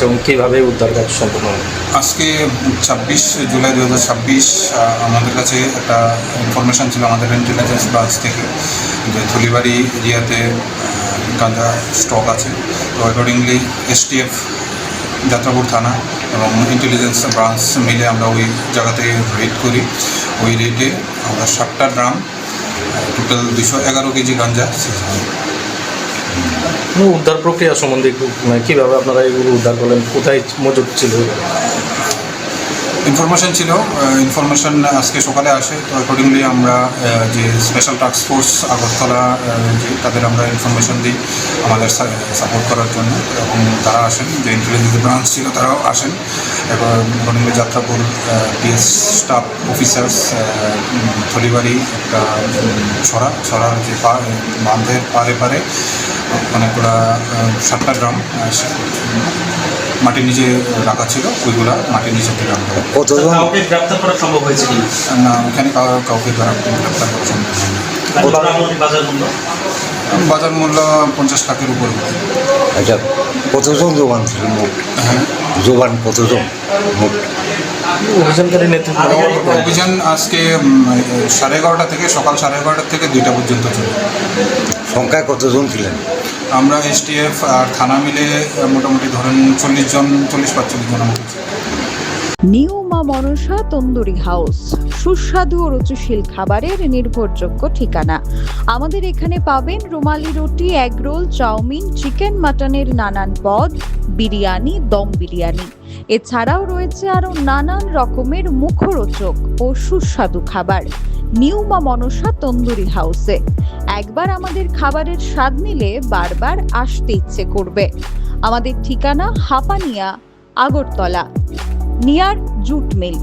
এবং কীভাবে উদ্ধার কাজ সম্পন্ন হবে? আজকে 26 জুলাই 2026 আমাদের কাছে একটা ইনফরমেশান ছিল আমাদের ইন্টেলিজেন্স ব্রাঞ্চ থেকে যে থলিবাড়ি এরিয়াতে গাঁজা স্টক আছে। তো অ্যাকর্ডিংলি STF যাত্রাপুর থানা এবং ইন্টেলিজেন্স ব্রাঞ্চ মিলে আমরা ওই জায়গাতে রেড করি। ওই রেডে আমরা 7টা ড্রাম টোটাল 211 কেজি গাঁজা সিজ হয়। উদ্ধার প্রক্রিয়া সম্বন্ধে একটু কীভাবে আপনারা এগুলো উদ্ধার করলেন, কোথায় মজুদ ছিল? ইনফরমেশন আজকে সকালে আসে। তো অ্যাকর্ডিংলি আমরা যে স্পেশাল টাস্ক ফোর্স আগরতলা যে তাদের আমরা ইনফরমেশন দিই আমাদের সাপোর্ট করার জন্য, এবং তারা আসেন, যে ইন্টেলিজেন্স ব্রাঞ্চ ছিল তারাও আসেন। এবং accordingly Jatrapur PS staff officers Tholibari একটা ছড়ার যে বাঁধের পারে অনেকগুলা 7টা ড্রাম মাটির নিচে রাখা ছিল, ওইগুলা মাটির নিচে থেকে আমরা কাউকে গ্রেপ্তার করা সম্ভব হয়েছে কিনা? না, ওখানে কাউকে গ্রেপ্তার করা সম্ভব হয়নি। বাজার মূল্য 50 লাখের উপরে। আচ্ছা, কতজন জবান ছিল মোট? হ্যাঁ, জবান কতজন মোট? অভিযানকারী নেতৃত্ব অভিযান আজকে 11:30 থেকে সকাল 11:30 থেকে 2টা পর্যন্ত চলে। সংখ্যায় কতজন ছিলেন? আমরা STF আর থানা মিলে মোটামুটি ধরেন 40-45 জনের মতো ছিল। নিউ মা মনসা তন্দুরি হাউস, সুস্বাদু ও রুচিশীল খাবারের নির্ভরযোগ্য ঠিকানা। আমাদের এখানে পাবেন রুমালি রুটি, এগ রোল, চাউমিন, চিকেন, মাটনের নানান পদ, বিরিয়ানি, দম বিরিয়ানি। এছাড়াও রয়েছে আরো নানান রকমের মুখরোচক ও সুস্বাদু খাবার নিউ মা মনসা তন্দুরি হাউসে। একবার আমাদের খাবারের স্বাদ নিলে বারবার আসতে ইচ্ছে করবে। আমাদের ঠিকানা হাপানিয়া, আগরতলা, নিয়ার জুট মিল।